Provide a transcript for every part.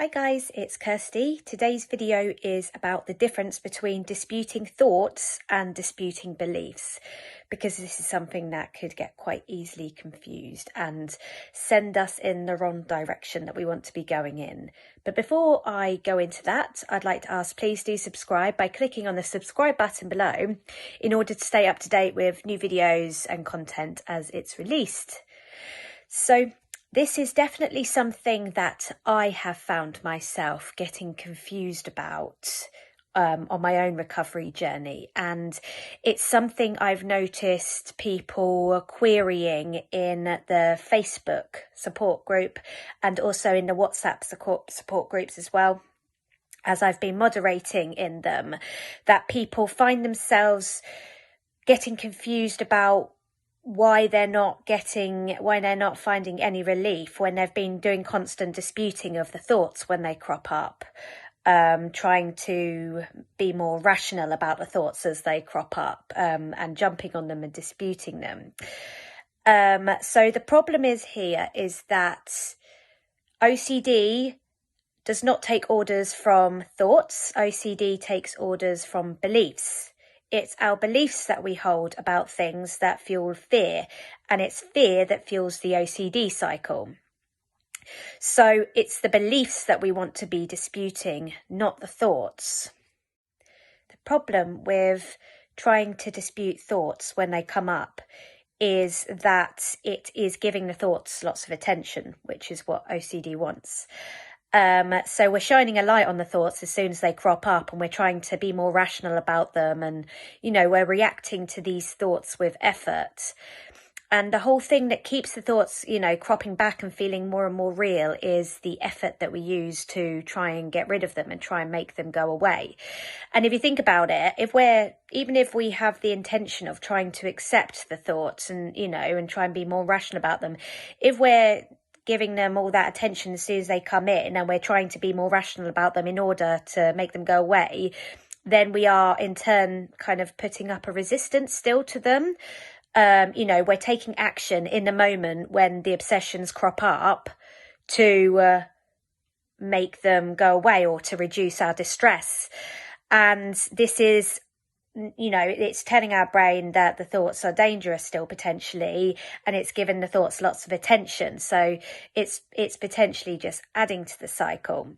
Hi guys, it's Kirsty. Today's video is about the difference between disputing thoughts and disputing beliefs, because this is something that could get quite easily confused and send us in the wrong direction that we want to be going in. But before I go into that, I'd like to ask, please do subscribe by clicking on the subscribe button below in order to stay up to date with new videos and content as it's released. So this is definitely something that I have found myself getting confused about on my own recovery journey. And it's something I've noticed people querying in the Facebook support group and also in the WhatsApp support groups as well, as I've been moderating in them, that people find themselves getting confused about why they're not finding any relief when they've been doing constant disputing of the thoughts when they crop up, trying to be more rational about the thoughts as they crop up, and jumping on them and disputing them. So the problem is that OCD does not take orders from thoughts. OCD takes orders from beliefs. It's our beliefs that we hold about things that fuel fear, and it's fear that fuels the OCD cycle. So it's the beliefs that we want to be disputing, not the thoughts. The problem with trying to dispute thoughts when they come up is that it is giving the thoughts lots of attention, which is what OCD wants. So we're shining a light on the thoughts as soon as they crop up, and we're trying to be more rational about them, and we're reacting to these thoughts with effort. And the whole thing that keeps the thoughts cropping back and feeling more and more real is the effort that we use to try and get rid of them and try and make them go away. And if you think about it, even if we have the intention of trying to accept the thoughts and and try and be more rational about them, if we're giving them all that attention as soon as they come in and we're trying to be more rational about them in order to make them go away, then we are in turn kind of putting up a resistance still to them. We're taking action in the moment when the obsessions crop up to make them go away or to reduce our distress. And this is it's telling our brain that the thoughts are dangerous still potentially, and it's giving the thoughts lots of attention. So it's potentially just adding to the cycle.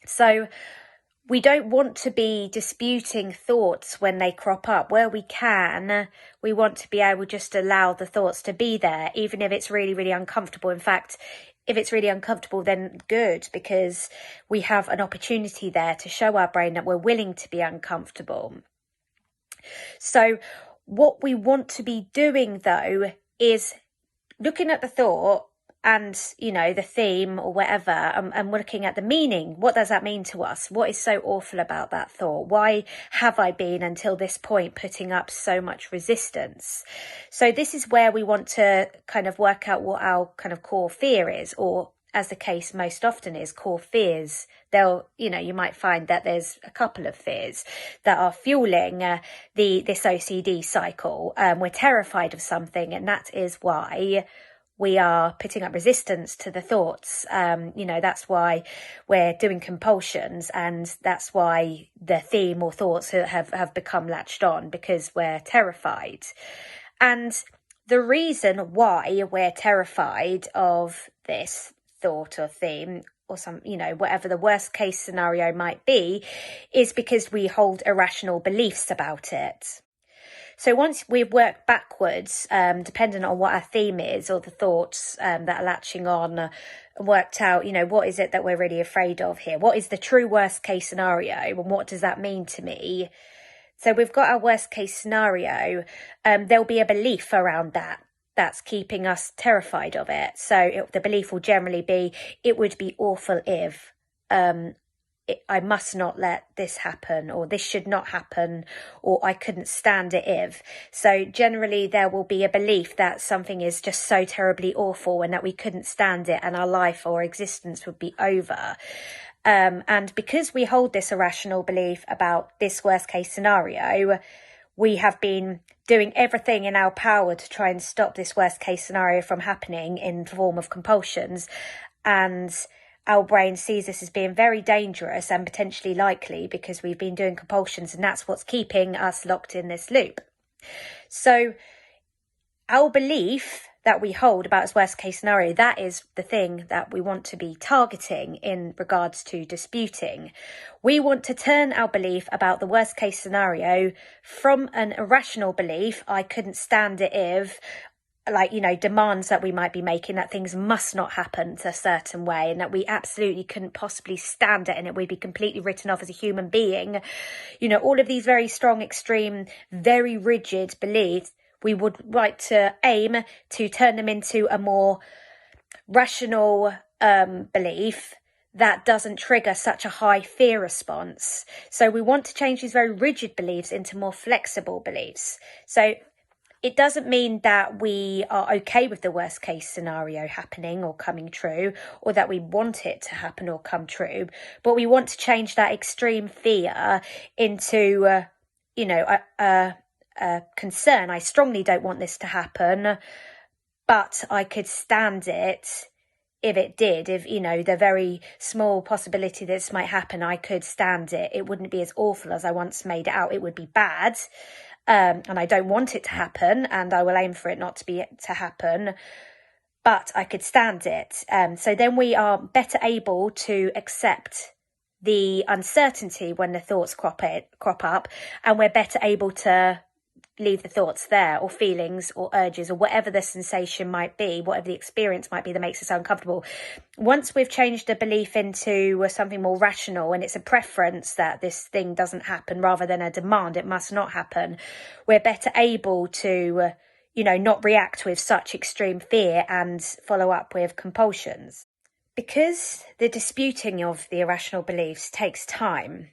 So we don't want to be disputing thoughts when they crop up. Where we can, we want to be able just to allow the thoughts to be there, even if it's really, really uncomfortable. In fact, if it's really uncomfortable, then good, because we have an opportunity there to show our brain that we're willing to be uncomfortable. So what we want to be doing, though, is looking at the thought and, the theme or whatever, and looking at the meaning. What does that mean to us? What is so awful about that thought? Why have I been, until this point, putting up so much resistance? So this is where we want to kind of work out what our kind of core fear is, or as the case most often is, core fears. You might find that there's a couple of fears that are fueling this OCD cycle. We're terrified of something, and that is why we are putting up resistance to the thoughts. That's why we're doing compulsions, and that's why the theme or thoughts have become latched on, because we're terrified. And the reason why we're terrified of this thought or theme or whatever the worst case scenario might be, is because we hold irrational beliefs about it. So once we've worked backwards, depending on what our theme is or the thoughts that are latching on, worked out, what is it that we're really afraid of here? What is the true worst case scenario, and what does that mean to me? So we've got our worst case scenario. There'll be a belief around that's keeping us terrified of it. So the belief will generally be, it would be awful if, I must not let this happen, or this should not happen, or I couldn't stand it if. So generally there will be a belief that something is just so terribly awful and that we couldn't stand it and our life or existence would be over. And because we hold this irrational belief about this worst case scenario, we have been doing everything in our power to try and stop this worst case scenario from happening in the form of compulsions. And our brain sees this as being very dangerous and potentially likely because we've been doing compulsions, and that's what's keeping us locked in this loop. So our belief that we hold about its worst case scenario, that is the thing that we want to be targeting in regards to disputing. We want to turn our belief about the worst case scenario from an irrational belief, I couldn't stand it if, like, demands that we might be making, that things must not happen a certain way and that we absolutely couldn't possibly stand it and it would be completely written off as a human being. All of these very strong, extreme, very rigid beliefs, we would like to aim to turn them into a more rational belief that doesn't trigger such a high fear response. So we want to change these very rigid beliefs into more flexible beliefs. So it doesn't mean that we are okay with the worst case scenario happening or coming true, or that we want it to happen or come true, but we want to change that extreme fear into, a concern. I strongly don't want this to happen, but I could stand it if it did. If, the very small possibility that this might happen, I could stand it. It wouldn't be as awful as I once made it out. It would be bad. And I don't want it to happen, and I will aim for it not to happen, but I could stand it. So then we are better able to accept the uncertainty when the thoughts crop up, and we're better able to leave the thoughts there, or feelings or urges or whatever the sensation might be, whatever the experience might be that makes us uncomfortable. Once we've changed the belief into something more rational, and it's a preference that this thing doesn't happen rather than a demand it must not happen, we're better able to not react with such extreme fear and follow up with compulsions. Because the disputing of the irrational beliefs takes time,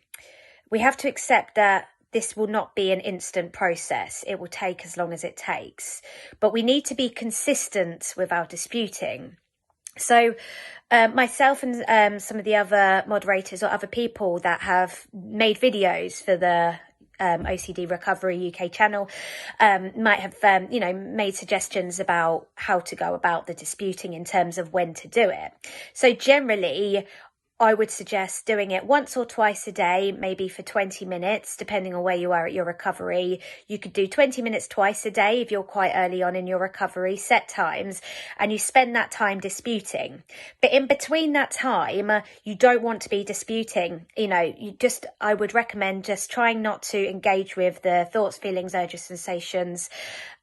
we have to accept that this will not be an instant process. It will take as long as it takes. But we need to be consistent with our disputing. So myself and some of the other moderators or other people that have made videos for the OCD Recovery UK channel might have, made suggestions about how to go about the disputing in terms of when to do it. So generally, I would suggest doing it once or twice a day, maybe for 20 minutes, depending on where you are at your recovery. You could do 20 minutes twice a day if you're quite early on in your recovery, set times, and you spend that time disputing. But in between that time, you don't want to be disputing. I would recommend just trying not to engage with the thoughts, feelings, urges, sensations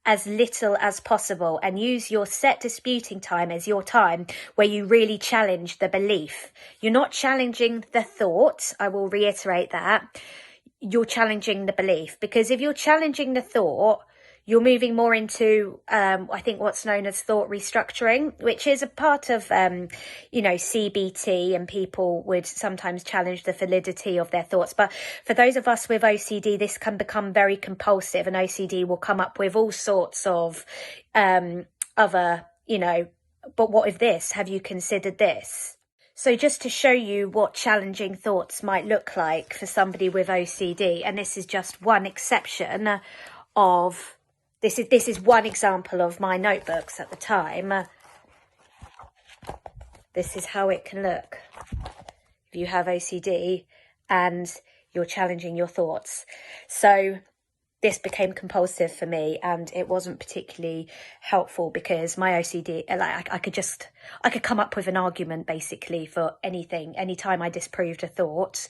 as little as possible, and use your set disputing time as your time where you really challenge the belief. You're not challenging the thought, I will reiterate that. You're challenging the belief, because if you're challenging the thought, you're moving more into, I think, what's known as thought restructuring, which is a part of, CBT, and people would sometimes challenge the validity of their thoughts. But for those of us with OCD, this can become very compulsive, and OCD will come up with all sorts of other, but what if this? Have you considered this? So just to show you what challenging thoughts might look like for somebody with OCD, and this is just one exception of... This is one example of my notebooks at the time. This is how it can look if you have OCD and you're challenging your thoughts. So this became compulsive for me, and it wasn't particularly helpful because my OCD, I could come up with an argument basically for anything, anytime I disproved a thought.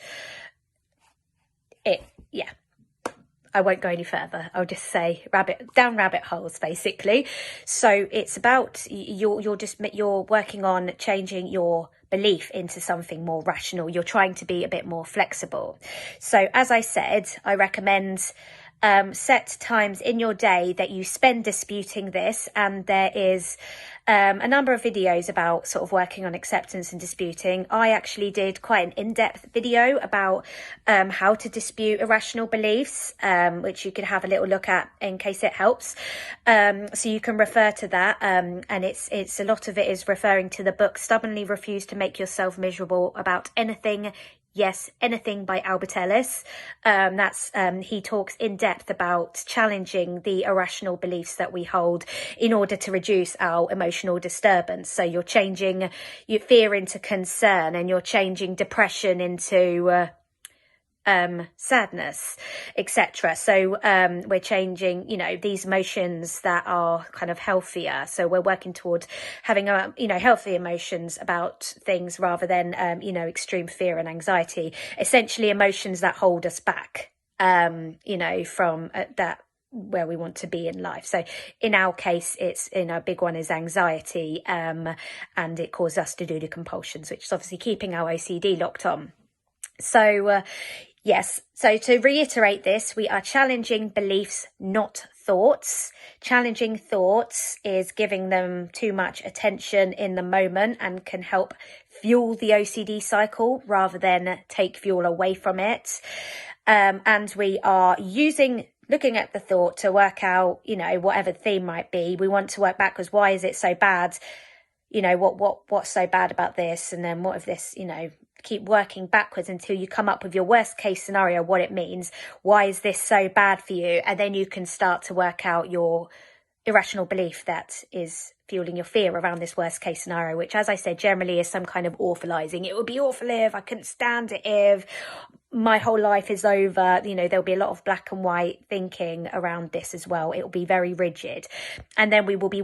I won't go any further. I'll just say down rabbit holes, basically. So it's about you're working on changing your belief into something more rational. You're trying to be a bit more flexible. So as I said, I recommend set times in your day that you spend disputing this, and there is a number of videos about sort of working on acceptance and disputing. I actually did quite an in-depth video about how to dispute irrational beliefs, which you could have a little look at in case it helps. So you can refer to that, and it's a lot of it is referring to the book Stubbornly Refuse to Make Yourself Miserable About Anything. Yes, Anything by Albert Ellis. He talks in depth about challenging the irrational beliefs that we hold in order to reduce our emotional emotional disturbance. So you're changing your fear into concern, and you're changing depression into sadness, etc. So we're changing, you know, these emotions that are kind of healthier. So we're working towards having you know, healthy emotions about things, rather than you know, extreme fear and anxiety, essentially emotions that hold us back, you know, from that where we want to be in life. So in our case, it's, you know, a big one is anxiety, and it causes us to do the compulsions, which is obviously keeping our OCD locked on. So yes, so to reiterate this, we are challenging beliefs, not thoughts. Challenging thoughts is giving them too much attention in the moment and can help fuel the OCD cycle rather than take fuel away from it. And we are looking at the thought to work out, you know, whatever the theme might be. We want to work backwards. Why is it so bad? You know, what's so bad about this? And then what if this, you know, keep working backwards until you come up with your worst case scenario, what it means. Why is this so bad for you? And then you can start to work out your irrational belief that is fueling your fear around this worst case scenario, which, as I said, generally is some kind of awfulizing. It would be awful if, I couldn't stand it if, my whole life is over. You know, there'll be a lot of black and white thinking around this as well. It will be very rigid. And then we will be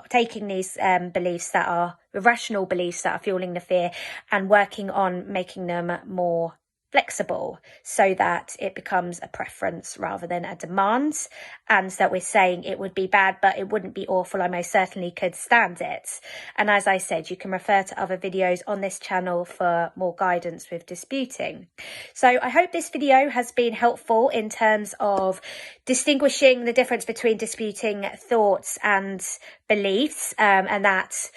taking these beliefs that are irrational beliefs that are fueling the fear, and working on making them more flexible so that it becomes a preference rather than a demand, and that we're saying it would be bad but it wouldn't be awful, I most certainly could stand it. And as I said, you can refer to other videos on this channel for more guidance with disputing. So I hope this video has been helpful in terms of distinguishing the difference between disputing thoughts and beliefs, and that,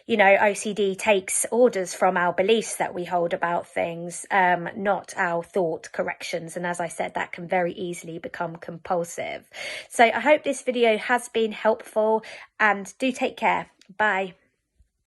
you know, OCD takes orders from our beliefs that we hold about things, not our thought corrections. And as I said, that can very easily become compulsive. So I hope this video has been helpful, and do take care. Bye.